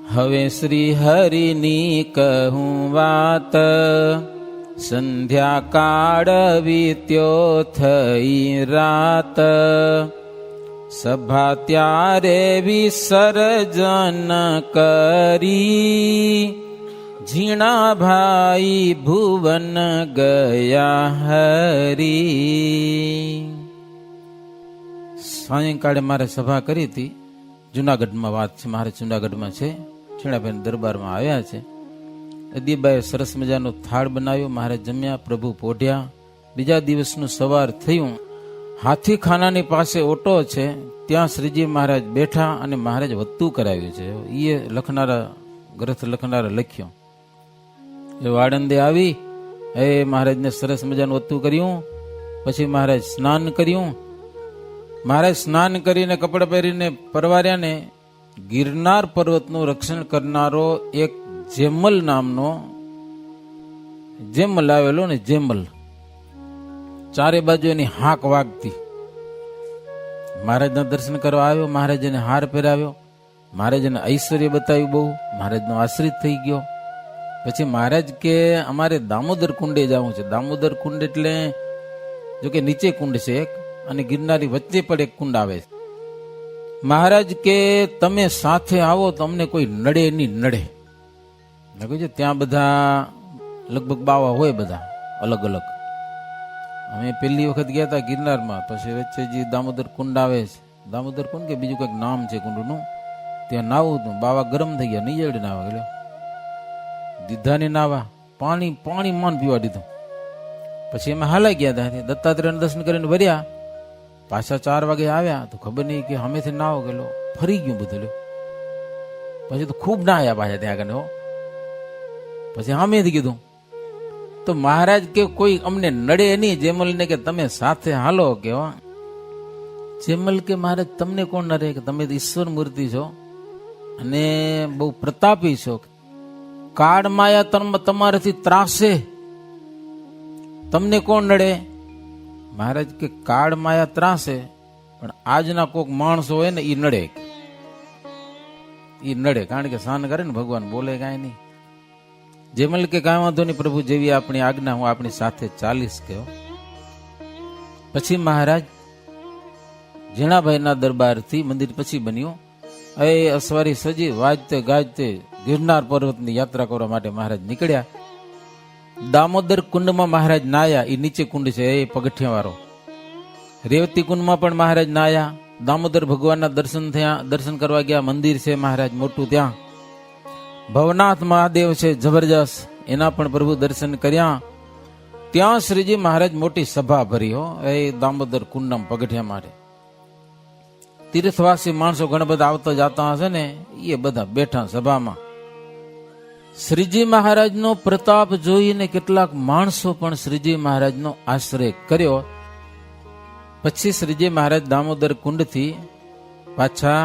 હવે શ્રી હરિની કહું વાત, સંધ્યા કાળ વીત્યો થઈ રાત, સભા ત્યારે વિસર્જન કરી, ઝીણા ભાઈ ભુવન ગયા હરી. સાયંકાળે મારે સભા કરી હતી. જુનાગઢમાં વાત છે, મારે જુનાગઢમાં છે, છીણાભાઈ દરબારમાં આવ્યા છે. અદીબાએ સરસ મજાનો થાળ બનાવ્યો, મારે જમ્યા, પ્રભુ પોઢ્યા. બીજા દિવસનું સવાર થયું. હાથીખાનાની પાસે ઓટો છે, ત્યાં શ્રીજી મહારાજ બેઠા અને મહારાજ વત્તું કરાવ્યું છે. એ લખનારા, ગ્રંથ લખનારા લખ્યો. એ વાળંદે આવી, એ મહારાજને સરસ મજાનું વત્તું કર્યું. પછી મહારાજ સ્નાન કર્યું. મહારાજ સ્નાન કરીને કપડાં પહેરીને પરવાર્યા ને ગિરનાર પર્વતનું રક્ષણ કરનારો એક જેમલ નામનો જેમલ આવેલો ને, જેમલ ચારે બાજુ એની હાક વાગતી. મહારાજના દર્શન કરવા આવ્યો, મહારાજને હાર પહેરાવ્યો, મહારાજને ઐશ્વર્ય બતાવ્યું બહુ, મહારાજનો આશ્રિત થઈ ગયો. પછી મહારાજ કે અમારે દામોદર કુંડે જવું છે. દામોદર કુંડ એટલે જો કે નીચે કુંડ છે એક, અને ગિરનારી વચ્ચે પણ એક કુંડ આવે છે. મહારાજ કે તમે સાથે આવો તો અમને કોઈ નડે નહીં, નડે. મેં કહ્યું ત્યાં બધા લગભગ બાવા હોય, બધા અલગ અલગ. અમે પહેલી વખત ગયા હતા ગિરનારમાં, પછી વચ્ચે જે દામોદર કુંડ આવે છે, દામોદર કુંડ કે બીજું કંઈક નામ છે કુંડનું, ત્યાં નાવું હતું. બાવા ગરમ થઈ ગયા, નહીં જડે નાવા ગયો, દીધા ને નાવા, પાણી પાણી માન પીવા દીધું. પછી અમે હાલા ગયા હતા, દત્તાત્રેયના દર્શન કરીને વર્યા. પાછા 4 વાગે આવ્યા તો ખબર નહીં કે હમેથી નાવો ગયેલો, ફરી ગયું બધું. પછી તો ખૂબ ના આવ્યા પાછા ત્યાં આગળ. પછી સામેથી કીધું તો મહારાજ કે કોઈ અમને નડે નહીં, જેમલ ને કે તમે સાથે હાલો. કે જેમલ કે મહારાજ તમને કોણ નડે, કે તમે તો ઈશ્વર મૂર્તિ છો અને બહુ પ્રતાપી છો. કાળ માયા તમારાથી ત્રાસે, તમને કોણ નડે? મહારાજ કે કાળ માયા ત્રાસે, પણ આજના કોક માણસો હોય ને એ નડે, એ નડે. કારણ કે સ્નાન કરે ને ભગવાન બોલે કાંઈ નહીં. જેમલ કે કાંઈ વાંધો નહીં પ્રભુ, જેવી આપણી આજ્ઞા હું આપણી સાથે ચાલીશ. કહો પછી મહારાજ ઝીણાભાઈના દરબારથી મંદિર પછી બન્યું. એ અસવારી સજી વાજતે ગાજતે ગિરનાર પર્વતની યાત્રા કરવા માટે મહારાજ નીકળ્યા. દામોદર કુંડમાં મહારાજ નાયા, એ નીચે કુંડ છે એ પગથિયા વાળો. રેવતી કુંડમાં પણ મહારાજ નાયા. દામોદર ભગવાનના દર્શન થયા, દર્શન કરવા ગયા. મંદિર છે મહારાજ મોટું ત્યાં. ભવનાથ મહાદેવ છે જબરજસ્ત, એના પણ પ્રભુ દર્શન કર્યા. ત્યાં શ્રીજી મહારાજ મોટી સભા ભરી હો, એ દામોદર કુંડના પગથિયા માટે. તીર્થવાસી માણસો ઘણા બધા આવતા જતા હશે ને, એ બધા બેઠા સભામાં. શ્રીજી મહારાજનો પ્રતાપ જોઈને કેટલાક માણસો પણ શ્રીજી મહારાજનો આશ્રય કર્યો. પછી શ્રીજી મહારાજ દામોદર કુંડથી પાછા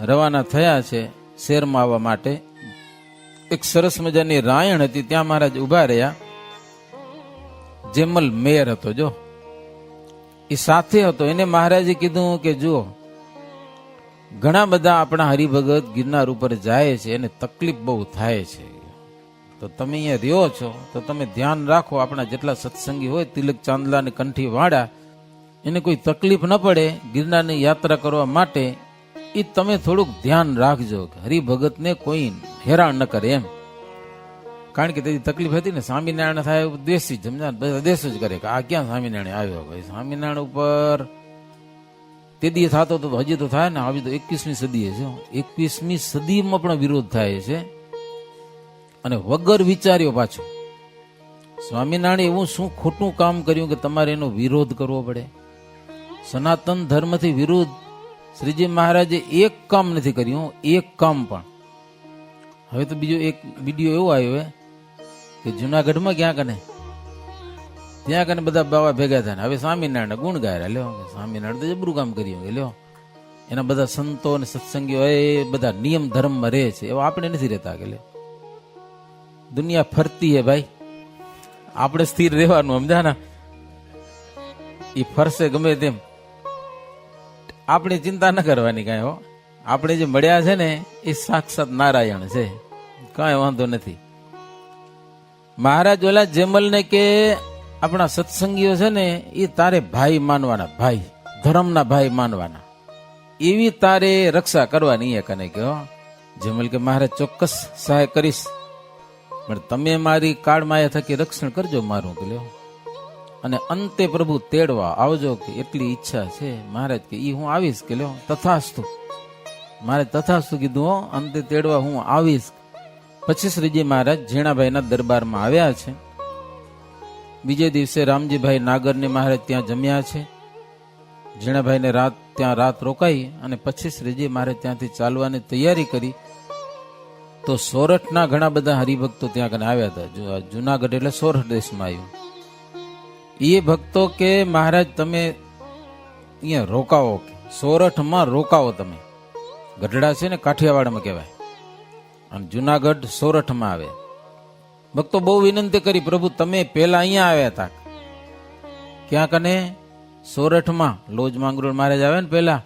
રવાના થયા છે શહેરમાં આવવા માટે. એક સરસ મજાની રાયણ હતી, ત્યાં મહારાજ ઉભા રહ્યા. જેમલ મેયર હતો, જો એ સાથે હતો. એને મહારાજે કીધું કે જુઓ, ઘણા બધા આપણા હરિભગત ગિરનાર ઉપર જાય છે, એને તકલીફ બહુ થાય છે. તો તમે અહીંયા રહ્યો છો તો તમે ધ્યાન રાખો, આપણા જેટલા સત્સંગી હોય તિલક ચાંદલા ને કંઠી વાળા, એને કોઈ તકલીફ ન પડે ગિરનારની યાત્રા કરવા માટે, એ તમે થોડુંક ધ્યાન રાખજો, હરિભગતને કોઈ હેરાન ન કરે એમ. કારણ કે તેની તકલીફ હતી ને, સ્વામિનારાયણ થાય દેશી સમજા, દેશ જ કરે કે આ ક્યાં સ્વામિનારાયણ આવ્યો. ભાઈ સ્વામિનારાયણ ઉપર તે દી થતો તો હજી તો થાય ને, આવી તો 21મી સદી છે. 21મી સદીમાં પણ વિરોધ થાય છે, અને વગર વિચાર્યો પાછો. સ્વામિનારાયણ એવું શું ખોટું કામ કર્યું કે તમારે એનો વિરોધ કરવો પડે? સનાતન ધર્મથી વિરુદ્ધ શ્રીજી મહારાજે એક કામ નથી કર્યું, એક કામ પણ. હવે તો બીજો એક વિડીયો એવો આવ્યો કે જુનાગઢમાં ક્યાં કને ત્યાં કને બધા બાવા ભેગા થાય, હવે સ્વામિનારાયણ ગુણ ગાય. લ્યો સ્વામિનારાયણ તો જબરું કામ કર્યું. લ્યો એના બધા સંતો અને સત્સંગીઓ એ બધા નિયમ ધર્મમાં રહે છે, એવા આપણે નથી રહેતા. કે લ્યો દુનિયા ફરતી હે ભાઈ, આપણે સ્થિર રહેવાનું, સમજાના? એ ફરશે ગમે તેમ, આપણી ચિંતા ન કરવાની કાંઈ. હો આપણે જે મળ્યા છે ને એ સાક્ષાત નારાયણ છે, કાંઈ વાંધો નથી. મહારાજ ઓલા જેમલને કે આપણા સત્સંગીઓ છે ને એ તારે ભાઈ માનવાના, ભાઈ ધર્મના ભાઈ માનવાના, એવી તારે રક્ષા કરવાની. એ કને કહો જેમલ કે મહારાજ ચોક્કસ સહાય કરીશ, પણ તમે મારી કાળ માયા થકી રક્ષણ કરજો મારું. કે લ્યો, અને અંતે પ્રભુ તેડવા આવજો, કે એટલી ઈચ્છા છે. મહારાજ કે ઈ હું આવીશ. કે લ્યો તથાસ્તુ. મહારાજ તથાસ્તુ કીધું, હો અંતે તેડવા હું આવીશ. પછી શ્રીજી મહારાજ ઝીણાભાઈના દરબારમાં આવ્યા છે. બીજે દિવસે રામજીભાઈ નાગરને મહારાજ ત્યાં જમ્યા છે. ઝીણાભાઈને ત્યાં રાત રોકાઈ અને પછી શ્રીજી મહારાજ ત્યાંથી ચાલવાની તૈયારી કરી. તો સોરઠના ઘણા બધા હરિભક્તો ત્યાં કને આવ્યા હતા. જુનાગઢ એટલે સોરઠ દેશમાં આવ્યું. એ ભક્તો કે મહારાજ તમે અહીંયા રોકાવો, કે સોરઠમાં રોકાવો. તમે ગઢડા છે ને કાઠિયાવાડમાં કહેવાય, અને જુનાગઢ સોરઠમાં આવે. ભક્તો બહુ વિનંતી કરી, પ્રભુ તમે પેલા અહીંયા આવ્યા હતા. ક્યાં કને? સોરઠમાં. લોજ માંગરોળ મહારાજ આવે ને પેલા.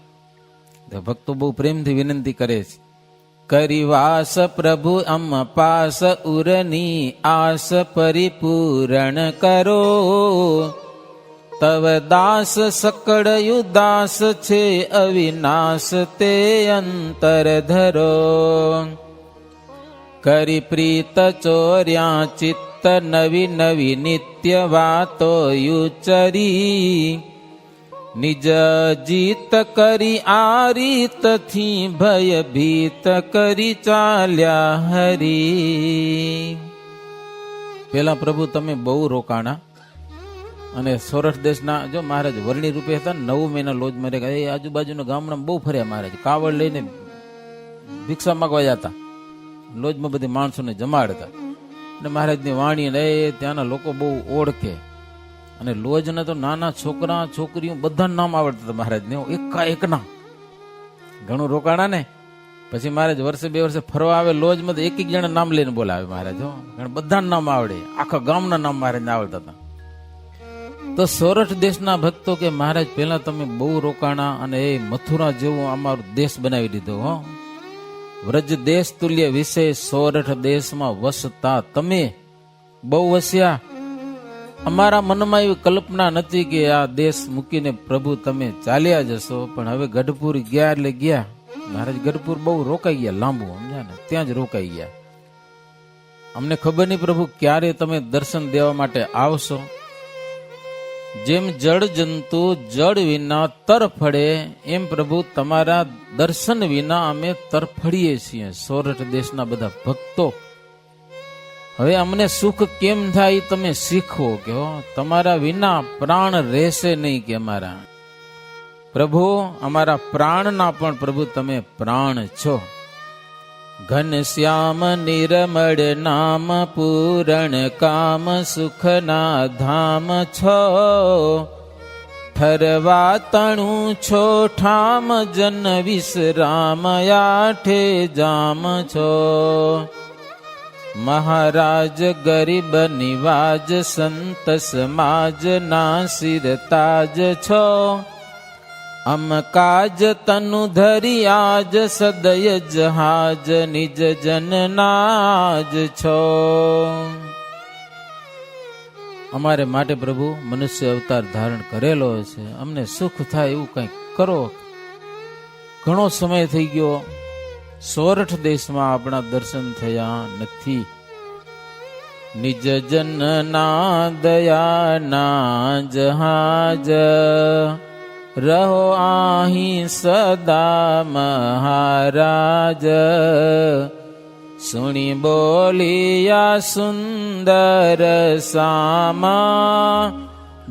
ભક્તો બહુ પ્રેમથી વિનંતી કરે છે. કરી વાસ પ્રભુ અમ પાસ ઉરની આસ પરિપૂરણ કરો, તવ દાસ સકળ દાસ છે અવિનાશ તે અંતર ધરો. કરી પ્રીત ચોર્યા ચિત્ત નવી નવી નિત્ય વાતો યુચરી, નિજ જીત કરી આ રીતથી ભય ભીત કરી ચાલ્યા હરી. પેલા પ્રભુ તમે બહુ રોકાણા, અને સોરઠ દેશના જો મહારાજ વર્ણી રૂપે હતા. 9 મહિના લોજ મારે ગયા. એ આજુબાજુના ગામડા બહુ ફર્યા મહારાજ. કાવડ લઈને ભિક્ષા માંગવા જતા, લોજમાં બધી માણસોને જમાડતા. અને મહારાજની વાણી ને ત્યાંના લોકો બહુ ઓળખે. અને લોજને તો નાના છોકરા છોકરીઓ બધા નામ આવડતા હતા મહારાજને, એક ના. ઘણું રોકાણા ને પછી મહારાજ વર્ષે 2 વર્ષે ફરવા આવે લોજમાં, તો એક જણા નામ લઈને બોલાવે મહારાજ. બધા નામ આવડે, આખા ગામના નામ મહારાજને આવડતા હતા. તો સોરઠ દેશના ભક્તો કે મહારાજ પેલા તમે બહુ રોકાણા, અને એ મથુરા જેવો અમારો દેશ બનાવી દીધો. હો વ્રજ દેશ તુલ્ય વિશે સોરઠ દેશમાં વસતા તમે બહુ વસ્યા. અમારા મનમાં એવી કલ્પના નથી કે આ દેશ મૂકીને પ્રભુ તમે ચાલ્યા જશો. પણ હવે ગઢપુર ગયા એટલે ગયા. મહારાજ ગઢપુર બહુ રોકાઈ ગયા, લાંબુ, સમજ્યા ને, ત્યાં જ રોકાઈ ગયા. અમને ખબર નહીં પ્રભુ ક્યારે તમે દર્શન દેવા માટે આવશો. જેમ જળ જંતુ જળ વિના તરફડે, એમ પ્રભુ તમારા દર્શન વિના અમે તરફડીએ છીએ. સોરઠ દેશના બધા ભક્તો, હવે અમને સુખ કેમ થાય તમે શીખવો. કે તમારા વિના પ્રાણ રહેશે નહીં. કે અમારા પ્રભુ, અમારા પ્રાણના પણ પ્રભુ તમે પ્રાણ છો. ઘન શ્યામ નિર્મળ નામ પૂરણ કામ સુખના ધામ છો. ઠરવા તણું છો ઠામ જન વિશ્રામ આઠે જામ છો. મહારાજ ગરીબ નિવાજ સંત સમાજ ના સિરતાજ છો. અમ કાજ તનુ ધરી આજ સદય જહાજ નિજ જનનાજ છો. અમારે માટે પ્રભુ મનુષ્ય અવતાર ધારણ કરેલો છે. અમને સુખ થાય એવું કંઈક કરો. ઘણો સમય થઈ ગયો, સોરઠ દેશમાં આપણા દર્શન થયા નથી. નિજ જનના દયાના જહાજ રહો આહી સદા મહારાજ. સુણી બોલિયા સુંદર સામા,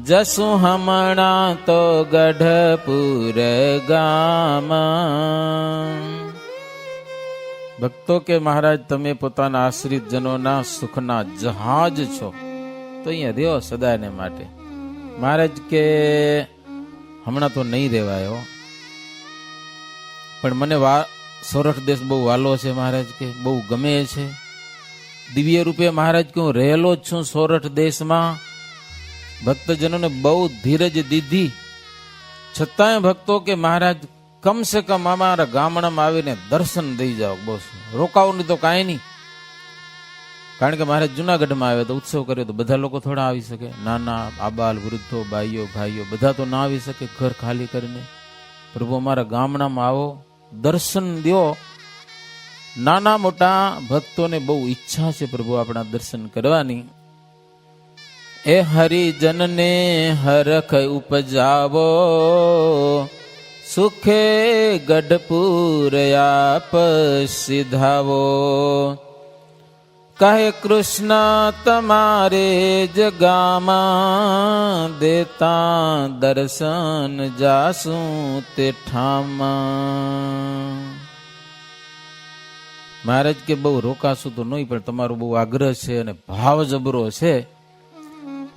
જસુ હમણાં તો ગઢપુર ગામ. ભક્તો કે મહારાજ તમે પોતાના આશ્રિત જનોના સુખના જહાજ છો, તો અહીંયા રહ્યો સદાને માટે. મહારાજ કે હમણાં તો નહીં રહેવાયો, પણ મને સોરઠ દેશ બહુ વાલો છે. મહારાજ કે બહુ ગમે છે. દિવ્ય રૂપે મહારાજ કે હું રહેલો જ છું સોરઠ દેશમાં. ભક્તજનોને બહુ ધીરજ દીધી, છતાંય ભક્તો કે મહારાજ કમ સે કમ અમારા ગામડામાં આવીને દર્શન દઈ જાઓ, બસ રોકાવું નહીં તો કાંઈ નહીં. કારણ કે મારે જુનાગઢમાં આવ્યો તો ઉત્સવ કર્યો તો બધા લોકો થોડા આવી શકે, નાના આબાલ વૃદ્ધો બાઈઓ ભાઈઓ બધા તો ના આવી શકે ઘર ખાલી કરીને. પ્રભુ અમારા ગામડામાં આવો, દર્શન દો. નાના મોટા ભક્તોને બહુ ઈચ્છા છે પ્રભુ આપણા દર્શન કરવાની. એ હરિજનને હરખ ઉપજાવો, સુખે ગઢપુર આપ સિધાવો. કહે કૃષ્ણ તમારે જ ગામાં, દેતા દર્શન જાસું તે ઠામાં. મહારાજ કે બહુ રોકાશું તો નહીં, પણ તમારો બહુ આગ્રહ છે અને ભાવ જબરો છે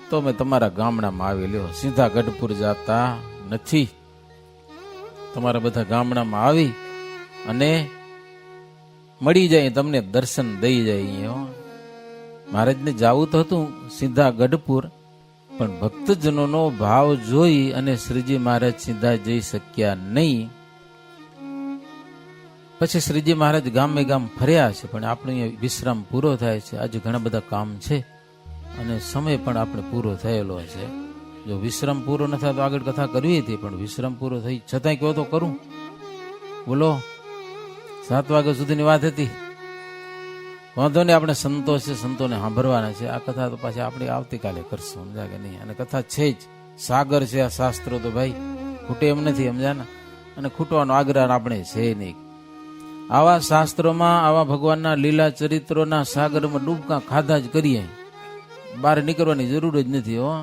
તો મેં તમારા ગામડામાં આવી લ્યો. સીધા ગઢપુર જાતા નથી, તમારા બધા ગામડામાં આવી અને મળી જાય, તમને દર્શન દઈ જાય. મહારાજને જાવું તો હતું સીધા ગઢપુર, પણ ભક્તજનોનો ભાવ જોઈ અને શ્રીજી મહારાજ સીધા જઈ શક્યા નહીં. પછી શ્રીજી મહારાજ ગામે ગામ ફર્યા છે, પણ આપણો અહીંયા વિશ્રામ પૂરો થાય છે. આજે ઘણા બધા કામ છે અને સમય પણ આપણે પૂરો થયેલો છે. જો વિશ્રામ પૂરો ન થાય તો આગળ કથા કરવી હતી, પણ વિશ્રામ પૂરો થઈ છતાંય કહો તો કરું. બોલો, 7 વાગ્યા સુધીની વાત હતી. વાંધો નહીં, આપણે સંતો છે, સંતોને સાંભળવાના છે. આ કથા તો પાછી આપણે આવતીકાલે કરશું, સમજા કે નહીં? અને કથા છે જ, સાગર છે આ શાસ્ત્રો તો ભાઈ, ખૂટે એમ નથી, સમજા ને? અને ખૂટવાનો આગ્રહ આપણે છે નહીં. આવા શાસ્ત્રોમાં, આવા ભગવાનના લીલા ચરિત્રોના સાગરમાં ડૂબકા ખાધા જ કરીએ, બહાર નીકળવાની જરૂર જ નથી. હો,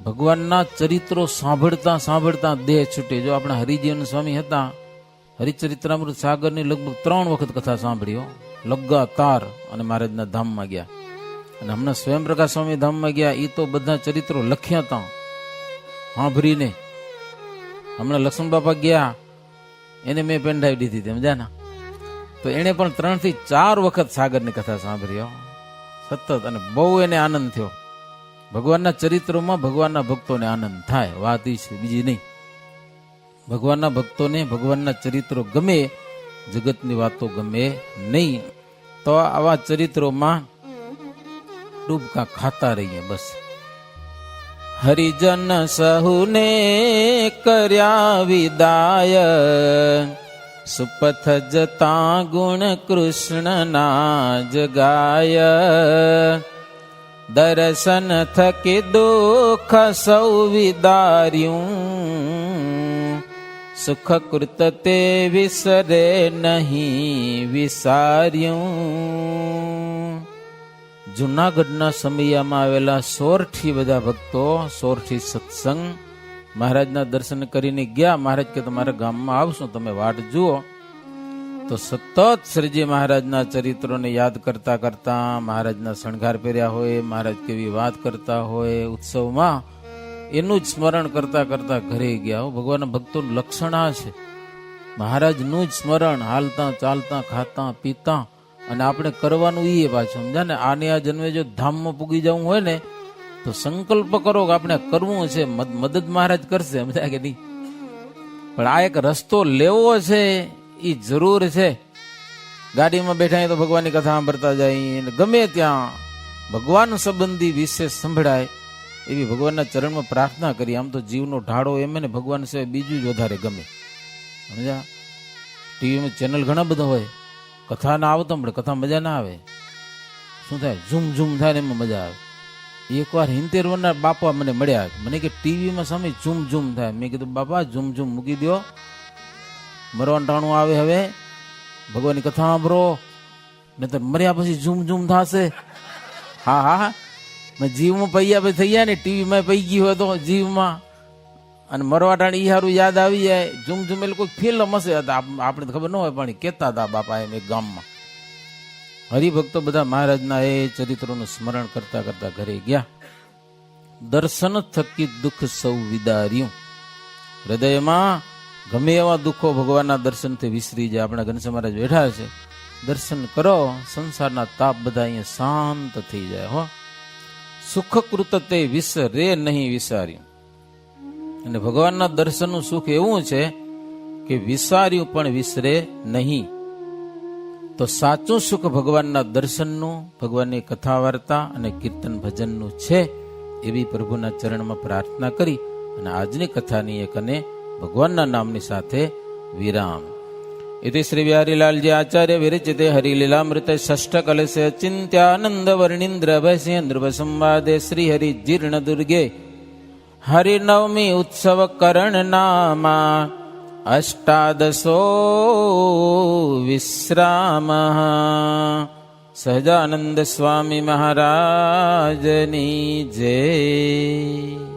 ભગવાનના ચરિત્રો સાંભળતા સાંભળતા દેહ છૂટે. જો આપણા હરિજીવન સ્વામી હતા, હરિચરિત્રામૃત સાગરની લગભગ 3 વખત કથા સાંભળ્યો લગાતાર, અને મહારાજના ધામમાં ગયા. અને હમણાં સ્વયંપ્રકાશ સ્વામી ધામમાં ગયા, એ તો બધા ચરિત્રો લખ્યા હતા સાંભળીને. હમણાં લક્ષ્મણ બાપા ગયા, એને મેં પેંડાવી દીધી હતી, સમજ્યા? તો એને પણ 3 થી 4 વખત સાગરની કથા સાંભળ્યો સતત, અને બહુ એને આનંદ થયો. ભગવાનના ચરિત્રોમાં ભગવાનના ભક્તોને આનંદ થાય, વાત એ છે, બીજી નહીં. ભગવાનના ભક્તોને ભગવાનના ચરિત્રો ગમે, જગતની વાતો ગમે નહીં. તો આવા ચરિત્રોમાં ડૂબકા ખાતા રહીએ બસ. હરિજન સહુને કર્યા વિદાય, સુપથ જતા ગુણ કૃષ્ણના જગાય. દર્શન થકી દુઃખ સૌ વિદાર્યું, સુખ કૃત તે વિસરે નહીં વિસાર્યું. જુનાગઢના સમયમાં આવેલા સોરઠી બધા ભક્તો, સોરઠી સત્સંગ મહારાજના દર્શન કરીને ગયા. મહારાજ કે તમારા ગામમાં આવશું, તમે વાટ જુઓ. તો સતત શ્રીજી મહારાજના ચરિત્રોને યાદ કરતા કરતા, મહારાજના શણગાર પહેર્યા હોય, મહારાજ કેવી વાત કરતા હોય ઉત્સવમાં, એનું જ સ્મરણ કરતા કરતા ઘરે ગયા. ભગવાનના ભક્તોનું લક્ષણ આ છે, મહારાજનું જ સ્મરણ હાલતા ચાલતા ખાતા પીતા. અને આપણે કરવાનું એ પાછું, સમજ્યા ને? આને આ જન્મે જો ધામમાં પૂગી જવું હોય ને તો સંકલ્પ કરો કે આપણે કરવું છે. મદદ મહારાજ કરશે, સમજ્યા કે નહીં? પણ આ એક રસ્તો લેવો છે, એ જરૂર છે. ગાડીમાં બેઠા તો ભગવાનની કથા સાંભળતા જાય, ગમે ત્યાં ભગવાન સંબંધી વિશેષ સંભળાય એવી ભગવાનના ચરણમાં પ્રાર્થના કરી. આમ તો જીવનો ઢાળો એમ ને ભગવાન સિવાય બીજું જ વધારે ગમે, સમજ્યા? ટીવીમાં ચેનલ ઘણા બધા હોય, કથા ના આવતો પણ કથા મજા ના આવે. શું થાય? ઝૂમ ઝૂમ થાય ને એમાં મજા આવે. એકવાર 70 વર્ષના બાપા મને મળ્યા, મને કે ટીવીમાં સામે ઝૂમ ઝૂમ થાય. મેં કીધું બાપા ઝૂમ ઝૂમ મૂકી દો, મરવાનું ટાણું આવે, હવે ભગવાનની કથા સાંભળો, નહીં તો મર્યા પછી ઝૂમ ઝૂમ થશે. હા હા, મેં જીવમાં પૈયા પછી થઈ જાય ને, ટીવીમાં પૈ ગઈ હોય તો જીવમાં, અને મરવા ટાણી ઈ હારું યાદ આવી જાય. ઝૂમ ઝૂમ એટલે કોઈ ફિલ્મ હશે, આપણે તો ખબર ન હોય, પણ કહેતા હતા બાપા એમ એક ગામમાં. હરિભક્તો બધા મહારાજના એ ચરિત્રોનું સ્મરણ કરતા કરતા ઘરે ગયા. દર્શન થકી દુઃખ સૌ વિદાર્યું. હૃદયમાં ગમે એવા દુઃખો ભગવાનના દર્શનથી વિસરી જાય. આપણા ઘનશ્યામ મહારાજ બેઠા છે, દર્શન કરો, સંસારના તાપ બધા અહીંયા શાંત થઈ જાય. હો, સુખકૃત તે વિસરે નહીં વિસાર્યું. અને ભગવાનના દર્શનનું સુખ એવું છે કે વિસાર્યું પણ વિસરે નહીં. તો સાચું સુખ ભગવાનના દર્શનનું, ભગવાનની કથા વાર્તા અને કીર્તન ભજનનું છે. એવી પ્રભુના ચરણમાં પ્રાર્થના કરી અને આજની કથાની એક અને ભગવાનના નામની સાથે વિરામ. इति श्री बिहारीलालजी आचार्य विरचिते हरिलीलामृत षष्ठ कलश चिंत्यानंद वर्णींद्र भयसिंह ध्रुव संवादे श्री हरि जीर्ण दुर्गे हरिनवमी उत्सव करण नामा अष्टादशो विश्राम. सहजानंद स्वामी महाराजनी जय.